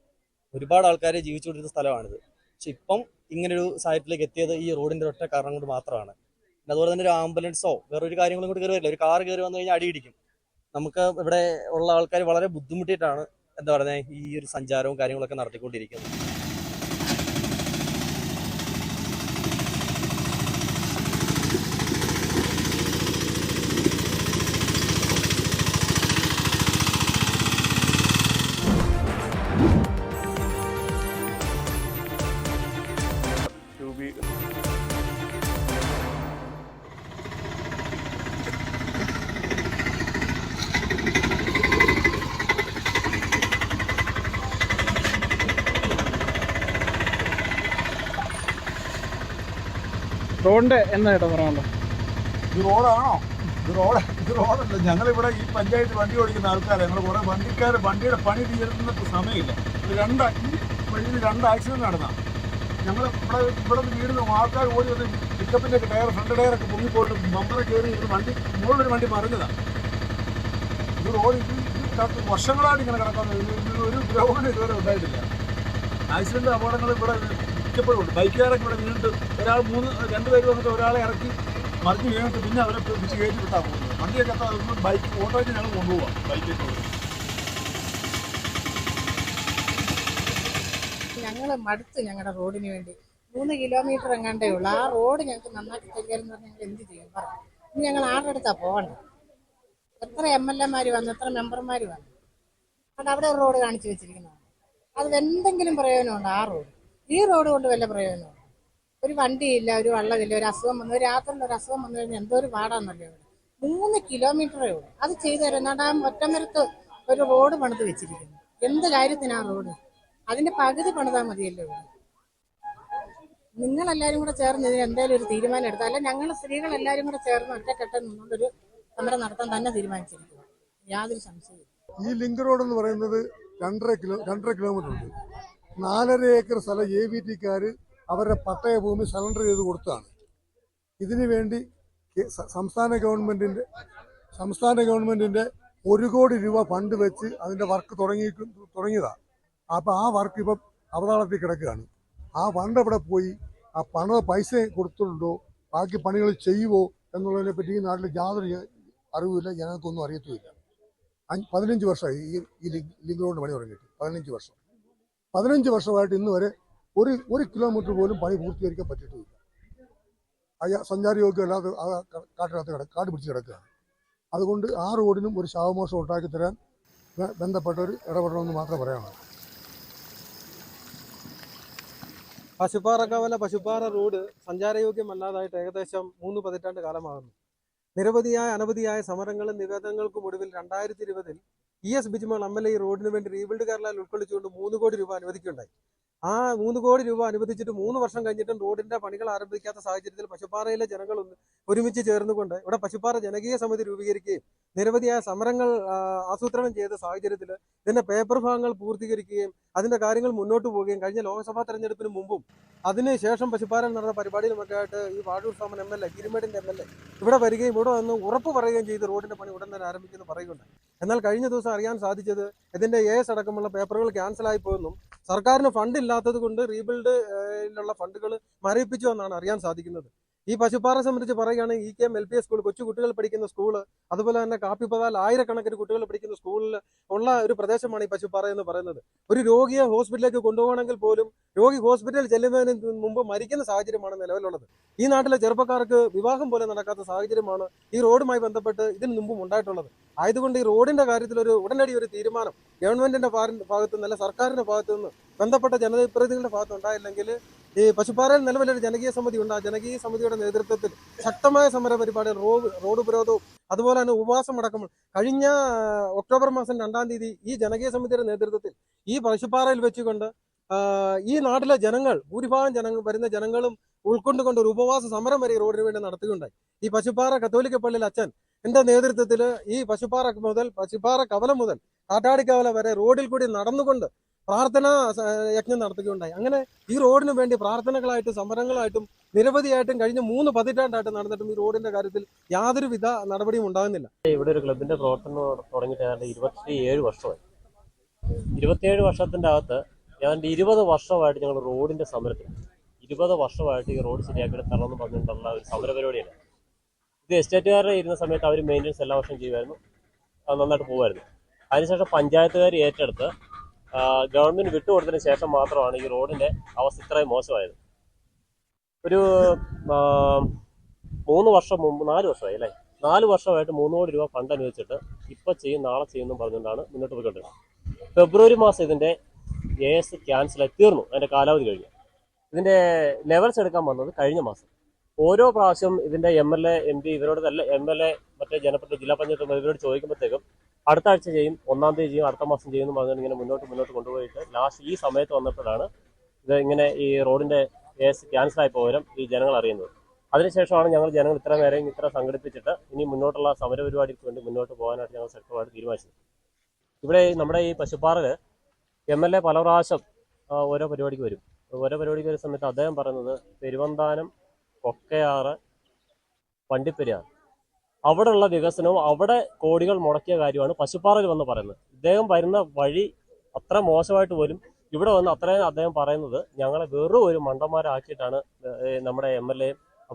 ഒരുപാട് ആൾക്കാർ ജീവിച്ചുകൊണ്ടിരുന്ന സ്ഥലമാണിത്. പക്ഷെ ഇപ്പം ഇങ്ങനൊരു സാഹചര്യത്തിലേക്ക് എത്തിയത് ഈ റോഡിൻ്റെ ഒറ്റ കാരണം കൊണ്ട് മാത്രമാണ്. പിന്നെ അതുപോലെ തന്നെ ഒരു ആംബുലൻസോ വേറൊരു കാര്യങ്ങളും കൂടി കയറി വരില്ല. ഒരു കാർ കയറി വന്നു കഴിഞ്ഞാൽ അടിയിടിക്കും. നമുക്ക് ഇവിടെ ഉള്ള ആൾക്കാർ വളരെ ബുദ്ധിമുട്ടിയിട്ടാണ് എന്താ പറയുന്നത് ഈ ഒരു സഞ്ചാരവും കാര്യങ്ങളൊക്കെ നടത്തിക്കൊണ്ടിരിക്കുന്നത്. റോഡിന്റെ എന്നാ കേട്ടോ പറയാനുള്ളത്? ഇത് റോഡാണോ? ഇത് റോഡല്ല. ഞങ്ങളിവിടെ ഈ പഞ്ചായത്ത് വണ്ടി ഓടിക്കുന്ന ആൾക്കാരെ ഞങ്ങൾ കുറേ വണ്ടിയുടെ പണി തീരുന്നപ്പോൾ സമയമില്ല. ഈ വഴിയിൽ 2 ആക്സിഡന്റ് നടന്നതാണ്. ഞങ്ങൾ ഇവിടെ വീടുന്ന ആൾക്കാർ ഓടി വന്ന് പിക്കപ്പിൻ്റെ ഫ്രണ്ട് ടയറൊക്കെ പൊങ്ങിപ്പോയിട്ട് ബമ്പറെ കയറി വണ്ടി മുകളിലൊരു വണ്ടി മറിഞ്ഞതാണ്. ഇത് റോഡ് ഇത് വർഷങ്ങളായിട്ട് ഇങ്ങനെ കിടക്കുന്നത്. ഒരു ഗ്രൗണ്ട് ഇതുവരെ ഉണ്ടായിട്ടില്ല. ആക്സിഡന്റ് അപകടങ്ങൾ ഇവിടെ മിക്കപ്പോഴും ഉണ്ട്. ബൈക്കുകാരൊക്കെ ഇവിടെ വീണിട്ട് ഒരാൾ 2 പേര് വന്നിട്ട് ഒരാളെ ഇറക്കി മറിഞ്ഞ് വീണിട്ട് പിന്നെ അവരെ പിടിച്ച് കയറ്റി വിട്ടാൽ പോകുന്നത്. വണ്ടിയൊക്കെ അതൊന്നും ഓട്ടോയ്ക്ക് ഞങ്ങൾ കൊണ്ടുപോകാം. ബൈക്കൊക്കെ ഞങ്ങൾ മടുത്ത് ഞങ്ങളുടെ റോഡിന് വേണ്ടി 3 കിലോമീറ്റർ എങ്ങാണ്ടേ ഉള്ളൂ. ആ റോഡ് ഞങ്ങൾക്ക് നന്നാക്കി തരികയെന്ന് പറഞ്ഞാൽ ഞങ്ങൾ എന്ത് ചെയ്യും? പറ. ഇനി ഞങ്ങൾ ആരുടെ അടുത്താണ് പോകേണ്ടത്? എത്ര MLA വന്നു, എത്ര മെമ്പർമാർ വന്നു, അതുകൊണ്ട് അവിടെ ഒരു റോഡ് കാണിച്ചു വെച്ചിരിക്കുന്നതാണ്. അത് എന്തെങ്കിലും പ്രയോജനമുണ്ട്? ആ റോഡ് ഈ റോഡ് കൊണ്ട് വല്ല പ്രയോജനമുണ്ട്? ഒരു വണ്ടിയില്ല, ഒരു വെള്ളമില്ല, ഒരു അസുഖം വന്നു, രാത്രിയിൽ ഒരു അസുഖം വന്നു കഴിഞ്ഞാൽ എന്തോ ഒരു പാടാന്നല്ലേ ഇവിടെ. 3 കിലോമീറ്ററേ ഉള്ളൂ. അത് ചെയ്തു തരാം. എന്നാണ്ട് ആ ഒറ്റമരത്ത് ഒരു റോഡ് പണിത് വെച്ചിരിക്കുന്നു. എന്ത് കാര്യത്തിനാ റോഡ്? അതിന്റെ പകുതി പണിതാൽ മതിയല്ലോ ഇവിടെ. നിങ്ങളെല്ലാവരും കൂടെ ചേർന്ന് ഇതിന് എന്തായാലും ഒരു തീരുമാനം എടുത്താൽ, അല്ല ഞങ്ങൾ സ്ത്രീകളെല്ലാവരും കൂടെ ചേർന്ന് ഒറ്റക്കെട്ടം നിന്നുകൊണ്ടൊരു സമരം നടത്താൻ തന്നെ തീരുമാനിച്ചിരിക്കുക. യാതൊരു സംശയവും. ഈ ലിങ്ക് റോഡ് എന്ന് പറയുന്നത് 2.5 കിലോമീറ്റർ ഉണ്ട്. 4.5 ഏക്കർ സ്ഥലം AVT-ക്കാർ അവരുടെ പട്ടയ ഭൂമി സറണ്ടർ ചെയ്ത് കൊടുത്തതാണ്. ഇതിനു വേണ്ടി സംസ്ഥാന ഗവൺമെന്റിന്റെ 1 കോടി രൂപ ഫണ്ട് വെച്ച് അതിന്റെ വർക്ക് തുടങ്ങിയതാണ്. അപ്പോൾ ആ വർക്ക് ഇപ്പം അവതാളത്തിൽ കിടക്കുകയാണ്. ആ ഫണ്ട് എവിടെ പോയി? ആ പൈസ കൊടുത്തിട്ടുണ്ടോ? ബാക്കി പണികൾ ചെയ്യുമോ എന്നുള്ളതിനെ പറ്റി ഈ നാട്ടിൽ യാതൊരു അറിവില്ല, ഞങ്ങൾക്കൊന്നും അറിയത്തുമില്ല. 15 വർഷമായി ഈ ലിങ്ക് റോഡ് പണി തുടങ്ങിയിട്ട്. 15 വർഷമായിട്ട് ഇന്ന് വരെ ഒരു കിലോമീറ്റർ പോലും പണി പൂർത്തീകരിക്കാൻ പറ്റിയിട്ടില്ല. സഞ്ചാരയോഗ്യമല്ലാതെ കാട്ടിനകത്ത് കാട് പിടിച്ച് കിടക്കുകയാണ്. അതുകൊണ്ട് ആ റോഡിനും ഒരു ശവമോഷം ഉണ്ടാക്കി തരാൻ ബന്ധപ്പെട്ടവർ ഇടപെടണമെന്ന് മാത്രമേ പറയാനുള്ളൂ. പശുപ്പാറ റോഡ് സഞ്ചാരയോഗ്യമല്ലാതായിട്ട് ഏകദേശം 3 പതിറ്റാണ്ട് കാലമാകുന്നു. അനവധിയായ സമരങ്ങളും നിവേദനങ്ങൾക്കും ഒടുവിൽ 2020 ES ബിജിമോൾ MLA ഈ റോഡിന് വേണ്ടി റീബിൽഡ് കേരളയിൽ ഉൾക്കൊള്ളിച്ചുകൊണ്ട് 3 കോടി രൂപ അനുവദിക്കുകയുണ്ടായി. ആ 3 കോടി രൂപ അനുവദിച്ചിട്ട് 3 വർഷം കഴിഞ്ഞിട്ടും റോഡിന്റെ പണികൾ ആരംഭിക്കാത്ത സാഹചര്യത്തിൽ പശുപ്പാറയിലെ ജനങ്ങൾ ഒരുമിച്ച് ചേർന്നുകൊണ്ട് ഇവിടെ പശുപ്പാറ ജനകീയ സമിതി രൂപീകരിക്കുകയും നിരവധിയായ സമരങ്ങൾ ആസൂത്രണം ചെയ്ത സാഹചര്യത്തിൽ ഇതിന്റെ പേപ്പർ ഭാഗങ്ങൾ പൂർത്തീകരിക്കുകയും അതിന്റെ കാര്യങ്ങൾ മുന്നോട്ട് പോവുകയും കഴിഞ്ഞ ലോക്സഭാ തെരഞ്ഞെടുപ്പിന് മുമ്പും അതിനുശേഷം പശുപ്പാറയിൽ നടന്ന പരിപാടിയിലുമൊക്കെ ആയിട്ട് ഈ വാഴൂർ സാമൻ MLA കിരിമേടിന്റെ MLA ഇവിടെ വരികയും ഇവിടെ വന്ന് ഉറപ്പ് പറയുകയും ചെയ്ത് റോഡിന്റെ പണി ഉടൻ തന്നെ ആരംഭിക്കുമെന്ന് പറയുകയുണ്ടായി. എന്നാൽ കഴിഞ്ഞ ദിവസം അറിയാൻ സാധിച്ചത് ഇതിന്റെ AS അടക്കമുള്ള പേപ്പറുകൾ ക്യാൻസലായി പോയെന്നും സർക്കാരിന് ഫണ്ട് ഇല്ലാത്തത് കൊണ്ട് റീബിൽഡിലുള്ള ഫണ്ടുകൾ മരവിപ്പിച്ചു എന്നാണ് അറിയാൻ സാധിക്കുന്നത്. ഈ പശുപ്പാറ സംബന്ധിച്ച് പറയുകയാണെങ്കിൽ EKM LP സ്കൂൾ, കൊച്ചു കുട്ടികൾ പഠിക്കുന്ന സ്കൂള്, അതുപോലെ തന്നെ കാപ്പിപ്പതാൽ ആയിരക്കണക്കിന് കുട്ടികൾ പഠിക്കുന്ന സ്കൂളിൽ ഉള്ള ഒരു പ്രദേശമാണ് ഈ പശുപ്പാറ എന്ന് പറയുന്നത്. ഒരു രോഗിയെ ഹോസ്പിറ്റലിലേക്ക് കൊണ്ടുപോകണമെങ്കിൽ പോലും രോഗി ഹോസ്പിറ്റലിൽ ചെല്ലുന്നതിന് മുമ്പ് മരിക്കുന്ന സാഹചര്യമാണ് നിലവിലുള്ളത്. ഈ നാട്ടിലെ ചെറുപ്പക്കാർക്ക് വിവാഹം പോലും നടക്കാത്ത സാഹചര്യമാണ് ഈ റോഡുമായി ബന്ധപ്പെട്ട് ഇതിന് മുമ്പും ഉണ്ടായിട്ടുള്ളത്. ആയതുകൊണ്ട് ഈ റോഡിന്റെ കാര്യത്തിൽ ഉടനടി ഒരു തീരുമാനം ഗവൺമെന്റിന്റെ ഭാഗത്തു നിന്നല്ല സർക്കാരിന്റെ ഭാഗത്തു നിന്ന് ബന്ധപ്പെട്ട ജനപ്രതിനിധികളുടെ ഭാഗത്ത് ഉണ്ടായില്ലെങ്കിൽ ഈ പശുപ്പാറയിൽ നിലവിലൊരു ജനകീയ സമിതി ഉണ്ട്. ആ ജനകീയ സമിതിയുടെ നേതൃത്വത്തിൽ ശക്തമായ സമര പരിപാടികൾ, റോഡ് ഉപരോധവും അതുപോലെ തന്നെ ഉപവാസം അടക്കം കഴിഞ്ഞ ഒക്ടോബർ മാസം 2-ാം തീയതി ഈ ജനകീയ സമിതിയുടെ നേതൃത്വത്തിൽ ഈ പശുപ്പാറയിൽ വെച്ചുകൊണ്ട് ഈ നാട്ടിലെ ജനങ്ങൾ, ഭൂരിഭാഗം വരുന്ന ജനങ്ങളും ഉൾക്കൊണ്ടുകൊണ്ട് ഒരു ഉപവാസ സമരം വരെ ഈ റോഡിന് വേണ്ടി നടത്തുകയുണ്ടായി. ഈ പശുപ്പാറ കത്തോലിക്ക പള്ളിയിൽ അച്ഛൻ എന്റെ നേതൃത്വത്തിൽ ഈ പശുപ്പാറ കവല മുതൽ കാട്ടാടിക്കവല വരെ റോഡിൽ കൂടി നടന്നുകൊണ്ട് പ്രാർത്ഥനാ യജ്ഞം നടത്തുകയുണ്ടായി. അങ്ങനെ ഈ റോഡിന് വേണ്ടി പ്രാർത്ഥനകളായിട്ടും സമരങ്ങളായിട്ടും നിരവധിയായിട്ടും കഴിഞ്ഞ 3 പതിറ്റാണ്ടായിട്ട് നടന്നിട്ടും ഈ റോഡിന്റെ കാര്യത്തിൽ യാതൊരുവിധ നടപടിയും ഉണ്ടാകുന്നില്ല. ഇവിടെ ഒരു ക്ലബിന്റെ പ്രവർത്തനം തുടങ്ങിയിട്ട് ഏതാണ്ട് 27 വർഷമായി. 27 വർഷത്തിന്റെ അകത്ത് ഏതാണ്ട് 20 വർഷമായിട്ട് ഞങ്ങൾ റോഡിന്റെ സമരത്തിൽ 20 വർഷമായിട്ട് ഈ റോഡ് ശരിയാക്കിയിട്ട് തരണമെന്ന് പറഞ്ഞിട്ടുള്ള ഒരു സമര പരിപാടിയാണ്. ഇത് എസ്റ്റേറ്റുകാരുടെ ഇരുന്ന സമയത്ത് അവർ മെയിൻ്റെനൻസ് എല്ലാ വർഷവും ചെയ്യുമായിരുന്നു, അത് നന്നായിട്ട് പോകുമായിരുന്നു. അതിനുശേഷം പഞ്ചായത്തുകാർ ഏറ്റെടുത്ത് ഗവൺമെന്റ് വിട്ടുകൊടുത്തതിന് ശേഷം മാത്രമാണ് ഈ റോഡിന്റെ അവസ്ഥ ഇത്രയും മോശമായത്. ഒരു 3 വർഷം മുമ്പ് 4 വർഷമായി അല്ലേ, 4 വർഷമായിട്ട് 3 കോടി രൂപ ഫണ്ട് അനുവദിച്ചിട്ട് ഇപ്പം ചെയ്യും നാളെ ചെയ്യുമെന്നും പറഞ്ഞുകൊണ്ടാണ് മുന്നോട്ട് പോയിക്കൊണ്ടിരുന്നത്. ഫെബ്രുവരി മാസം ഇതിന്റെ AS ക്യാൻസലായി തീർന്നു, അതിന്റെ കാലാവധി കഴിഞ്ഞു. ഇതിന്റെ ലെവൽസ് എടുക്കാൻ വന്നത് കഴിഞ്ഞ മാസം. ഓരോ പ്രാവശ്യം ഇതിന്റെ MLA MP ഇവരോട് MLA മറ്റേ ജനപ്രതിനിധി ജില്ലാ പഞ്ചായത്ത് ഇവരോട് ചോദിക്കുമ്പോഴത്തേക്കും അടുത്ത ആഴ്ച ചെയ്യും, 1-ാം തീയതി ചെയ്യും, അടുത്ത മാസം ചെയ്യുമെന്ന് പറഞ്ഞാൽ ഇങ്ങനെ മുന്നോട്ട് കൊണ്ടുപോയിട്ട് ലാസ്റ്റ് ഈ സമയത്ത് വന്നപ്പോഴാണ് ഇത് ഇങ്ങനെ ഈ റോഡിന്റെ AS ക്യാൻസലായി പോകാനും ഈ ജനങ്ങൾ അറിയുന്നത്. അതിനുശേഷമാണ് ജനങ്ങൾ ഇത്ര നേരം ഇത്ര സംഘടിപ്പിച്ചിട്ട് ഇനി മുന്നോട്ടുള്ള സമര പരിപാടിക്ക് വേണ്ടി മുന്നോട്ട് പോകാനായിട്ട് ഞങ്ങൾ ശക്തമായിട്ട് തീരുമാനിച്ചത്. ഇവിടെ നമ്മുടെ ഈ പശുപ്പാറയിൽ MLA പല പ്രാവശ്യം ഓരോ പരിപാടിക്ക് വരും. ഓരോ പരിപാടിക്ക് വരുന്ന സമയത്ത് അദ്ദേഹം പറയുന്നത് പെരുവന്താനം, കൊക്കയാറ്, വണ്ടിപ്പെരിയാർ അവിടെയുള്ള വികസനവും അവിടെ കോടികൾ മുടക്കിയ കാര്യമാണ് പശുപ്പാറയിൽ വന്ന് പറയുന്നത്. ഇദ്ദേഹം വരുന്ന വഴി അത്ര മോശമായിട്ട് പോലും ഇവിടെ വന്ന് അത്രയും അദ്ദേഹം പറയുന്നത് ഞങ്ങളെ വെറും ഒരു മണ്ടന്മാരാക്കിയിട്ടാണ് നമ്മുടെ MLA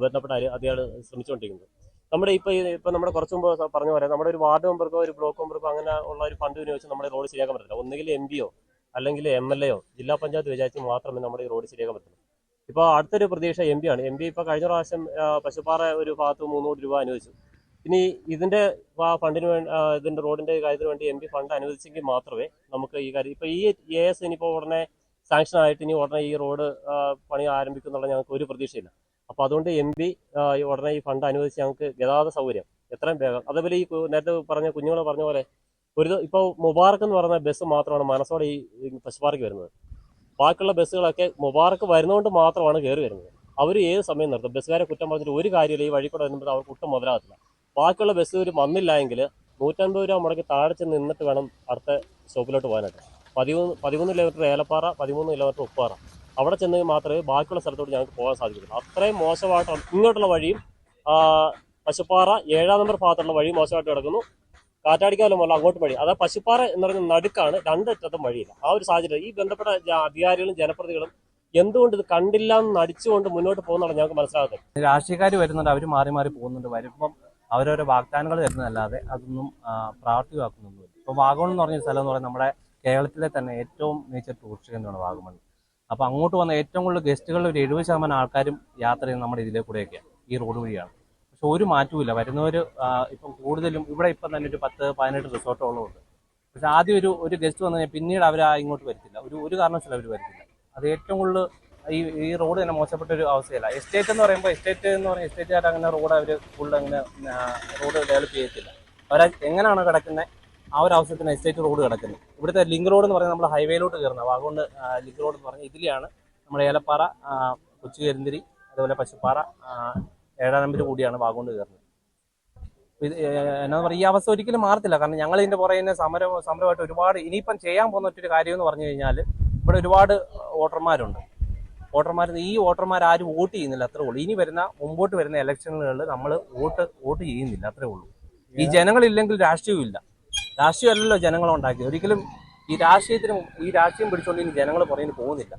ബന്ധപ്പെട്ട അധികാരികൾ ശ്രമിച്ചുകൊണ്ടിരിക്കുന്നത്. നമ്മുടെ ഇപ്പം നമ്മുടെ കുറച്ച് മുമ്പ് പറഞ്ഞ പോലെ നമ്മുടെ ഒരു വാർഡ് മെമ്പർക്കോ ഒരു ബ്ലോക്ക് മെമ്പർക്കോ അങ്ങനെ ഉള്ള ഒരു ഫണ്ട് വിനിയോഗിച്ച് നമ്മുടെ റോഡ് ശരിയാക്കാൻ പറ്റില്ല. ഒന്നുകിൽ MPയോ അല്ലെങ്കിൽ MLAയോ ജില്ലാ പഞ്ചായത്ത് വിചാരിച്ച് മാത്രമേ നമ്മുടെ ഈ റോഡ് ശരിയാക്കാൻ പറ്റുള്ളൂ. ഇപ്പോൾ അടുത്തൊരു പ്രതീക്ഷ MP ആണ്. MP ഇപ്പോൾ കഴിഞ്ഞ പ്രാവശ്യം പശുപ്പാറ ഒരു ഭാഗത്ത് 3 കോടി രൂപ അനുവദിച്ചു. ഇനി ഇതിന്റെ ഫണ്ടിന് വേണ്ടി ഇതിന്റെ റോഡിന്റെ കാര്യത്തിന് വേണ്ടി MP ഫണ്ട് അനുവദിച്ചെങ്കിൽ മാത്രമേ നമുക്ക് ഈ കാര്യം ഇപ്പോൾ ഈ AS ഇനിയിപ്പോൾ ഉടനെ സാങ്ഷൻ ആയിട്ട് ഇനി ഉടനെ ഈ റോഡ് പണി ആരംഭിക്കുന്നുള്ള ഞങ്ങൾക്ക് ഒരു പ്രതീക്ഷയില്ല. അപ്പോൾ അതുകൊണ്ട് MP ഉടനെ ഈ ഫണ്ട് അനുവദിച്ച് ഞങ്ങൾക്ക് ഗതാഗത സൗകര്യം എത്രയും വേഗം, അതേപോലെ ഈ നേരത്തെ കുഞ്ഞുങ്ങൾ പറഞ്ഞ പോലെ ഇപ്പോൾ മുബാറക്ക് എന്ന് പറയുന്ന ബസ് മാത്രമാണ് മനസ്സോടെ ഈ പശുപ്പാറയ്ക്ക് വരുന്നത്. ബാക്കിയുള്ള ബസ്സുകളൊക്കെ മുബാറക്ക് വരുന്നതുകൊണ്ട് മാത്രമാണ് കയറി വരുന്നത്. അവർ ഏത് സമയം നിർത്തും. ബസ്സുകാരെ കുറ്റം പറഞ്ഞിട്ട് ഒരു കാര്യമില്ല. ഈ വഴി കൂടെ വരുമ്പോൾ അവർക്ക് ഒട്ടും മുതലാകത്തില്ല. ബാക്കിയുള്ള ബസ്സുകാർ വന്നില്ല എങ്കിൽ 150 രൂപ മുടക്കി താഴെ ചെന്ന് നിന്നിട്ട് വേണം അടുത്ത സ്റ്റോപ്പിലോട്ട് പോകാനായിട്ട്. 13 കിലോമീറ്റർ ഏലപ്പാറ, 13 കിലോമീറ്റർ ഉപ്പാറ, അവിടെ ചെന്നെങ്കിൽ മാത്രമേ ബാക്കിയുള്ള സ്ഥലത്തോട്ട് ഞങ്ങൾക്ക് പോകാൻ സാധിക്കുള്ളൂ. അത്രയും മോശമായിട്ട് ഇങ്ങോട്ടുള്ള വഴിയും പശുപ്പാറ 7-ാം നമ്പർ ഭാഗത്തുള്ള വഴി മോശമായിട്ട് കിടക്കുന്നു. കാറ്റാടിക്കാലം പോലെ അങ്ങോട്ട് വഴി, അതായത് പശുപ്പാറ എന്ന് പറയുന്ന നടുക്കാണ്, രണ്ടറ്റത്തും വഴിയില്ല. ആ ഒരു സാഹചര്യം ഈ ബന്ധപ്പെട്ട അധികാരികളും ജനപ്രതിനിധികളും എന്തുകൊണ്ട് ഇത് കണ്ടില്ല എന്ന് നടിച്ചുകൊണ്ട് മുന്നോട്ട് പോകുന്നതാണ് ഞങ്ങൾക്ക് മനസ്സിലാകുന്നത്. രാഷ്ട്രീയക്കാർ വരുന്നുണ്ട്, അവർ മാറി മാറി പോകുന്നുണ്ട്. വരുമ്പം അവരോരോ വാഗ്ദാനങ്ങൾ തരുന്നതല്ലാതെ അതൊന്നും പ്രാവർത്തികമാക്കുന്നൊന്നുമില്ല. ഇപ്പോൾ വാഗമൺ എന്ന് പറഞ്ഞൊരു സ്ഥലം എന്ന് പറയുന്നത് നമ്മുടെ കേരളത്തിലെ തന്നെ ഏറ്റവും മികച്ച ടൂറിസ്റ്റ് കേന്ദ്രമാണ് വാഗമൺ. അപ്പോൾ അങ്ങോട്ട് വന്ന ഏറ്റവും കൂടുതൽ ഗസ്റ്റുകളിൽ ഒരു 70% ആൾക്കാരും യാത്ര ചെയ്യുന്നത് നമ്മുടെ ഇതിലെ കൂടെയൊക്കെയാണ്, ഈ റോഡ് വഴിയാണ്. പക്ഷെ ഒരു മാറ്റവുമില്ല. വരുന്നവർ ഇപ്പം കൂടുതലും ഇവിടെ ഇപ്പം തന്നെ ഒരു 10-18 റിസോർട്ടോളം ഉണ്ട്. പക്ഷെ ആദ്യം ഒരു ഗസ്റ്റ് വന്നു കഴിഞ്ഞാൽ പിന്നീട് അവർ ഇങ്ങോട്ട് വരത്തില്ല. ഒരു കാരണവശാലും അവർ വരത്തില്ല. അത് ഏറ്റവും കൂടുതൽ ഈ റോഡ് തന്നെ മോശപ്പെട്ട ഒരു അവസ്ഥയല്ല. എസ്റ്റേറ്റ് എന്ന് പറയുമ്പോൾ എസ്റ്റേറ്റുകാർ അങ്ങനെ റോഡ് അവർ ഫുൾ അങ്ങനെ റോഡ് ഡെവലപ്പ് ചെയ്യത്തില്ല. അവർ എങ്ങനെയാണ് കിടക്കുന്നത് ആ ഒരു ആവശ്യത്തിന് എസ്റ്റേറ്റ് റോഡ് കിടക്കുന്നത്. ഇവിടുത്തെ ലിങ്ക് റോഡ് എന്ന് പറഞ്ഞാൽ നമ്മൾ ഹൈവേയിലോട്ട് കയറുന്നത്. വാഗമണ് ലിങ്ക് റോഡ് എന്ന് പറഞ്ഞാൽ ഇതിലെയാണ് നമ്മുടെ ഏലപ്പാറ, കൊച്ചുകരിന്തിരി, അതുപോലെ പശുപ്പാറ, ഏഴാനമ്പൂർ കൂടിയാണ് വാഗമണ് കയറുന്നത്. ഇത് എന്നാ പറയുക, ഈ അവസ്ഥ ഒരിക്കലും മാറത്തില്ല. കാരണം ഞങ്ങൾ ഇതിന്റെ പുറകെ സമരമായിട്ട് ഒരുപാട് ഇനിയിപ്പം ചെയ്യാൻ പോകുന്ന ഒറ്റൊരു കാര്യം എന്ന് പറഞ്ഞു കഴിഞ്ഞാൽ, ഇവിടെ ഒരുപാട് വോട്ടർമാരുണ്ട്. ഈ വോട്ടർമാർ ആരും വോട്ട് ചെയ്യുന്നില്ല, അത്രേ ഉള്ളൂ. ഇനി മുമ്പോട്ട് വരുന്ന ഇലക്ഷനുകളിൽ നമ്മൾ വോട്ട് ചെയ്യുന്നില്ല, അത്രേ ഉള്ളൂ. ഈ ജനങ്ങളില്ലെങ്കിൽ രാഷ്ട്രീയവും ഇല്ല. രാഷ്ട്രീയമല്ലല്ലോ ജനങ്ങളെ ഉണ്ടാക്കിയത്. ഒരിക്കലും ഈ രാഷ്ട്രീയം പിടിച്ചുകൊണ്ട് ഇനി ജനങ്ങൾ പുറകിന് പോകുന്നില്ല.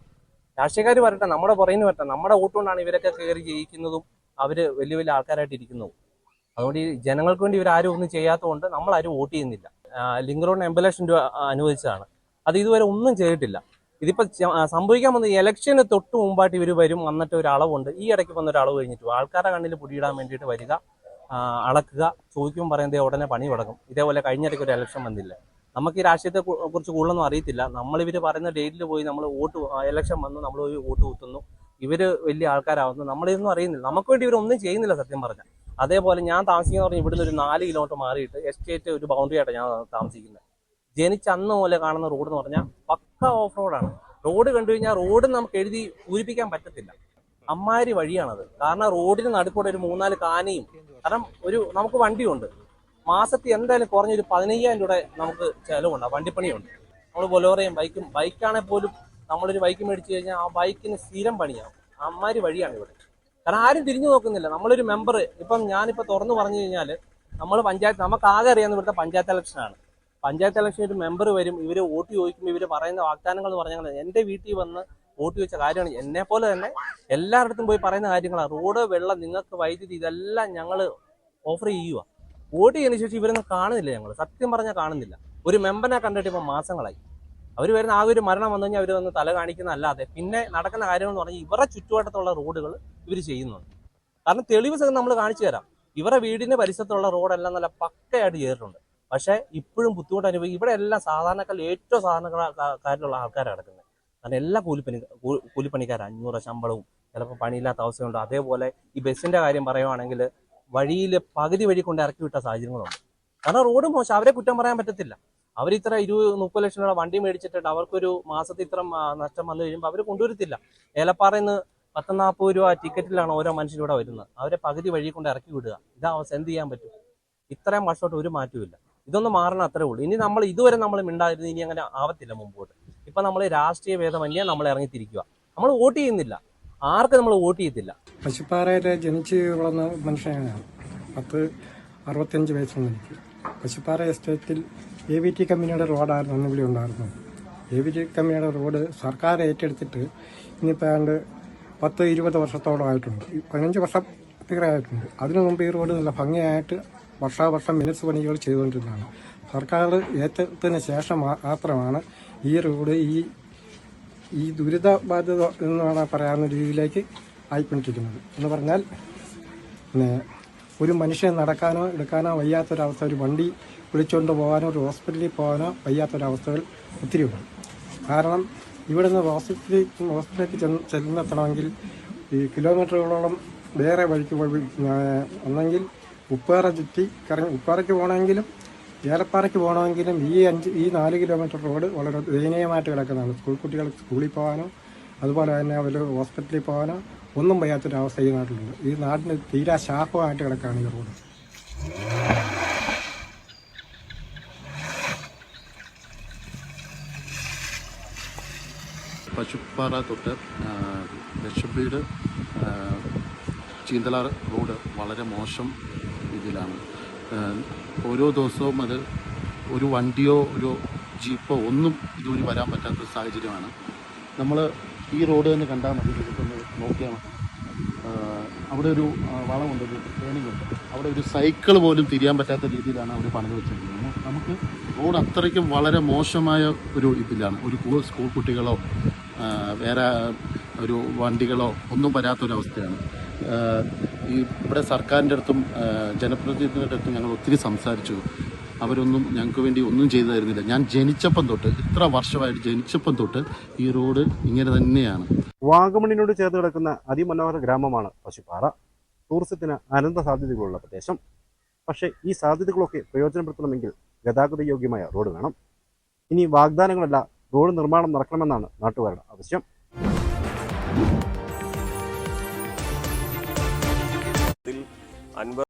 രാഷ്ട്രീയക്കാർ വരട്ടെ, നമ്മുടെ പുറകിന് വരട്ടെ. നമ്മുടെ വോട്ട് കൊണ്ടാണ് ഇവരൊക്കെ കയറി ജയിക്കുന്നതും അവര് വലിയ വലിയ ആൾക്കാരായിട്ട് ഇരിക്കുന്നതും. അതുകൊണ്ട് ഈ ജനങ്ങൾക്ക് വേണ്ടി ഇവരാരും ഒന്നും ചെയ്യാത്തതുകൊണ്ട് നമ്മളാരും വോട്ട് ചെയ്യുന്നില്ല. ലിങ്ക് റോഡിന് 80 ലക്ഷം രൂപ അനുവദിച്ചതാണ്. അത് ഇതുവരെ ഒന്നും ചെയ്തിട്ടില്ല. ഇതിപ്പോൾ സംഭവിക്കാൻ വന്നത് ഇലക്ഷന് തൊട്ട് മുമ്പായിട്ട് ഇവർ വരും, വന്നിട്ട് ഒരു അളവുണ്ട്. ഈ ഇടയ്ക്ക് വന്നൊരു അളവ് കഴിഞ്ഞിട്ട് ആൾക്കാരുടെ കണ്ണിൽ പൊടിയിടാൻ വേണ്ടിയിട്ട് വരിക, അളക്കുക, ചോദിക്കുമ്പോൾ പറയുന്നത് ഉടനെ പണി തുടങ്ങും. ഇതേപോലെ കഴിഞ്ഞിടയ്ക്ക് ഒരു ഇലക്ഷൻ വന്നില്ല. നമുക്ക് ഈ രാഷ്ട്രീയത്തെ കുറിച്ച് കൂടുതലൊന്നും അറിയത്തില്ല. നമ്മളിവർ പറയുന്ന ഡേറ്റിൽ പോയി നമ്മൾ ഇലക്ഷൻ വന്നു, നമ്മൾ പോയി വോട്ട് കുത്തുന്നു, ഇവർ വലിയ ആൾക്കാരാവുന്നു. നമ്മളിതൊന്നും അറിയുന്നില്ല. നമുക്ക് വേണ്ടി ഇവരൊന്നും ചെയ്യുന്നില്ല സത്യം പറഞ്ഞാൽ. അതേപോലെ ഞാൻ താമസിക്കുന്ന പറഞ്ഞാൽ ഇവിടുന്ന് ഒരു 4 കിലോമീറ്റർ മാറിയിട്ട് എസ്റ്റേറ്റ് ഒരു ബൗണ്ടറി ആയിട്ടാണ് ഞാൻ താമസിക്കുന്നത്. ജനിച്ച അന്ന് പോലെ കാണുന്ന റോഡ് എന്ന് പറഞ്ഞാൽ പക്ക ഓഫ് റോഡാണ്. റോഡ് കണ്ടു കഴിഞ്ഞാൽ റോഡ് നമുക്ക് എഴുതി പൂരിപ്പിക്കാൻ പറ്റത്തില്ല. അമ്മാരി വഴിയാണത്. കാരണം റോഡിന് നടുക്കൂടെ ഒരു 3-4 കാനയും, കാരണം നമുക്ക് വണ്ടിയുണ്ട്. മാസത്തിൽ എന്തായാലും കുറഞ്ഞൊരു 15,000 രൂപ നമുക്ക് ചിലവുണ്ട്. വണ്ടിപ്പണിയുണ്ട്. നമ്മൾ ബൊലോറയും ബൈക്കാണെങ്കിൽ പോലും നമ്മളൊരു ബൈക്ക് മേടിച്ചു കഴിഞ്ഞാൽ ആ ബൈക്കിന് സ്ഥിരം പണിയാവും. അമ്മാരി വഴിയാണ് ഇവിടെ. കാരണം ആരും തിരിഞ്ഞു നോക്കുന്നില്ല. നമ്മളൊരു മെമ്പർ ഞാനിപ്പോൾ തുറന്നു പറഞ്ഞു കഴിഞ്ഞാൽ നമ്മൾ പഞ്ചായത്ത്, നമുക്ക് ആകെ അറിയാവുന്ന ഇവിടുത്തെ പഞ്ചായത്ത് ഇലക്ഷനാണ്. പഞ്ചായത്ത് ഇലക്ഷൻ ഒരു മെമ്പർ വരും, ഇവർ വോട്ട് ചോദിക്കുമ്പോൾ ഇവർ പറയുന്ന വാഗ്ദാനങ്ങൾ എന്ന് പറഞ്ഞാൽ എൻ്റെ വീട്ടിൽ വന്ന് വോട്ട് ചോദിച്ച കാര്യമാണ്. എന്നെ പോലെ തന്നെ എല്ലായിടത്തും പോയി പറയുന്ന കാര്യങ്ങളാണ്. റോഡ്, വെള്ളം, നിങ്ങൾക്ക് വൈദ്യുതി, ഇതെല്ലാം ഞങ്ങൾ ഓഫർ ചെയ്യുക. വോട്ട് ചെയ്യുന്ന ശേഷം ഇവരൊന്നും കാണുന്നില്ല. ഞങ്ങൾ സത്യം പറഞ്ഞാൽ കാണുന്നില്ല. ഒരു മെമ്പറിനെ കണ്ടിട്ട് ഇപ്പം മാസങ്ങളായി. അവർ വരുന്ന ആകെ ഒരു മരണം വന്നു കഴിഞ്ഞാൽ അവർ വന്ന് തല കാണിക്കുന്നതല്ലാതെ പിന്നെ നടക്കുന്ന കാര്യങ്ങൾ എന്ന് പറഞ്ഞാൽ ഇവരുടെ ചുറ്റുവട്ടത്തുള്ള റോഡുകൾ ഇവർ ചെയ്യുന്നുണ്ട്. കാരണം തെളിവ് സഹിതം നമ്മൾ കാണിച്ചു തരാം. ഇവരുടെ വീടിന്റെ പരിസരത്തുള്ള റോഡെല്ലാം നല്ല പക്കയായിട്ട് ചെയ്തിട്ടുണ്ട്. പക്ഷേ ഇപ്പോഴും ബുദ്ധിമുട്ട് അനുഭവിക്കും. ഇവിടെ എല്ലാം സാധാരണക്കാരിൽ ഏറ്റവും സാധാരണക്കാരിലുള്ള ആൾക്കാരാണ് കിടക്കുന്നത്. കാരണം എല്ലാ കൂലിപ്പണിക്കാർ 500 ശമ്പളവും ചിലപ്പോൾ പണിയില്ലാത്ത അവസ്ഥയുണ്ട്. അതേപോലെ ഈ ബസ്സിന്റെ കാര്യം പറയുവാണെങ്കിൽ വഴിയിൽ പകുതി വഴി കൊണ്ട് ഇറക്കി വിട്ട സാഹചര്യങ്ങളുണ്ട്. കാരണം റോഡ് മോശം, അവരെ കുറ്റം പറയാൻ പറ്റത്തില്ല. അവർ ഇത്ര 20-30 ലക്ഷം രൂപ വണ്ടി മേടിച്ചിട്ട് അവർക്കൊരു മാസത്തിൽ ഇത്ര നഷ്ടം വന്നു കഴിയുമ്പോൾ അവർ കൊണ്ടുവരത്തില്ല. ഏലപ്പാറയിൽ നിന്ന് 10-40 രൂപ ടിക്കറ്റിലാണ് ഓരോ മനുഷ്യരിവിടെ വരുന്നത്. അവരെ പകുതി വഴി കൊണ്ട് ഇറക്കി വിടുക. ഇതാ അവസ്ഥ. എന്ത് ചെയ്യാൻ പറ്റും? ഇത്രയും വർഷമായിട്ട് ഒരു മാറ്റമില്ല. ഇതൊന്നും മാറണം, അത്രേ ഉള്ളൂ. ഇനി ഇതുവരെ നമ്മൾ മിണ്ടായിരുന്നു, ഇനി അങ്ങനെ ആവത്തില്ല മുമ്പോട്ട്. ഇപ്പൊ നമ്മൾ രാഷ്ട്രീയ ഭേദമന്യേ നമ്മൾ ഇറങ്ങിത്തിരിക്കുക. നമ്മൾ വോട്ട് ചെയ്യുന്നില്ല, ആർക്കും നമ്മൾ വോട്ട് ചെയ്യത്തില്ല. പശുപ്പാറയിൽ ജനിച്ച് വളർന്ന മനുഷ്യനാണ്. 65 വയസ്സുണ്ട് എനിക്ക്. പശുപ്പാറ എസ്റ്റേറ്റിൽ AVT കമ്പനിയുടെ റോഡായിരുന്നു അന്ന് ഇവിടെ ഉണ്ടായിരുന്നത്. AVT കമ്പനിയുടെ റോഡ് സർക്കാർ ഏറ്റെടുത്തിട്ട് ഇനിയിപ്പോൾ ഏതാണ്ട് 10-20 വർഷത്തോളം ആയിട്ടുണ്ട്. 15 വർഷത്തിലായിട്ടുണ്ട്. അതിനു മുമ്പ് ഈ റോഡ് നല്ല ഭംഗിയായിട്ട് വർഷാവർഷം മിനിറ്റ്സ് പണികൾ ചെയ്തുകൊണ്ടിരുന്നതാണ്. സർക്കാർ ഏറ്റെടുത്തതിന് ശേഷം മാത്രമാണ് ഈ റോഡ് ഈ ദുരിതബാധിത എന്ന് വേണം പറയാവുന്ന രീതിയിലേക്ക് ആയിക്കൊണ്ടിരിക്കുന്നത്. എന്ന് പറഞ്ഞാൽ പിന്നെ ഒരു മനുഷ്യൻ നടക്കാനോ എടുക്കാനോ വയ്യാത്തൊരവസ്ഥ, ഒരു വണ്ടി വിളിച്ചുകൊണ്ട് പോകാനോ ഒരു ഹോസ്പിറ്റലിൽ പോകാനോ വയ്യാത്തൊരവസ്ഥകൾ ഒത്തിരിയുണ്ട്. കാരണം ഇവിടുന്ന് ഹോസ്പിറ്റലിലേക്ക് ചെന്നെത്തണമെങ്കിൽ ഈ കിലോമീറ്ററുകളോളം വേറെ വഴിക്ക് ഒന്നെങ്കിൽ ഉപ്പാറ ചുറ്റി കറങ്ങി ഉപ്പാറയ്ക്ക് പോകണമെങ്കിലും ഏലപ്പാറയ്ക്ക് പോകണമെങ്കിലും ഈ 4 കിലോമീറ്റർ റോഡ് വളരെ ദയനീയമായിട്ട് കിടക്കുന്നതാണ്. സ്കൂൾ കുട്ടികൾ സ്കൂളിൽ പോകാനോ അതുപോലെ തന്നെ അവർ ഹോസ്പിറ്റലിൽ പോകാനോ ഒന്നും വയ്യാത്തൊരവസ്ഥ ഈ നാട്ടിലുണ്ട്. ഈ നാടിന് തീരാ ശാപമായിട്ട് കിടക്കുകയാണ് ഈ റോഡ്. പശുപ്പാറ തൊട്ട് ലക്ഷംവീട് ചീന്തലാർ റോഡ് വളരെ മോശം രീതിയിലാണ്. ഓരോ ദിവസവും അത് ഒരു വണ്ടിയോ ഒരു ജീപ്പോ ഒന്നും ഇതുവഴി വരാൻ പറ്റാത്ത സാഹചര്യമാണ്. നമ്മൾ ഈ റോഡ് തന്നെ കണ്ടാൽ മതി, ഇതൊന്ന് നോക്കിയാൽ മതി. അവിടെ ഒരു വളമുണ്ട്, ഒരു ടേണിംഗ് ഉണ്ട്. അവിടെ ഒരു സൈക്കിൾ പോലും തിരിയാൻ പറ്റാത്ത രീതിയിലാണ് അവർ പണിത് വെച്ചിരിക്കുന്നത്. നമുക്ക് റോഡ് അത്രയ്ക്കും വളരെ മോശമായ ഒരു ഇതിലാണ്. ഒരു സ്കൂൾ കുട്ടികളോ വേറെ ഒരു വണ്ടികളോ ഒന്നും വരാത്തൊരവസ്ഥയാണ്. ഇവിടെ സർക്കാരിൻ്റെ അടുത്തും ജനപ്രതിനിധികളുടെ അടുത്തും ഞങ്ങൾ ഒത്തിരി സംസാരിച്ചു. അവരൊന്നും ഞങ്ങൾക്ക് വേണ്ടി ഒന്നും ചെയ്തു തരുന്നില്ല. ഞാൻ ജനിച്ചപ്പം തൊട്ട്, ഇത്ര വർഷമായിട്ട് ജനിച്ചപ്പം തൊട്ട് ഈ റോഡ് ഇങ്ങനെ തന്നെയാണ്. വാഗമണിനോട് ചേർന്ന് കിടക്കുന്ന അതിമനോഹര ഗ്രാമമാണ് പശുപ്പാറ. ടൂറിസത്തിന് അനന്ത സാധ്യതകളുള്ള പ്രദേശം. പക്ഷേ ഈ സാധ്യതകളൊക്കെ പ്രയോജനപ്പെടുത്തണമെങ്കിൽ ഗതാഗത യോഗ്യമായ റോഡ് വേണം. ഇനി വാഗ്ദാനങ്ങളല്ല, റോഡ് നിർമ്മാണം നടക്കണമെന്നാണ് നാട്ടുകാരുടെ ആവശ്യം.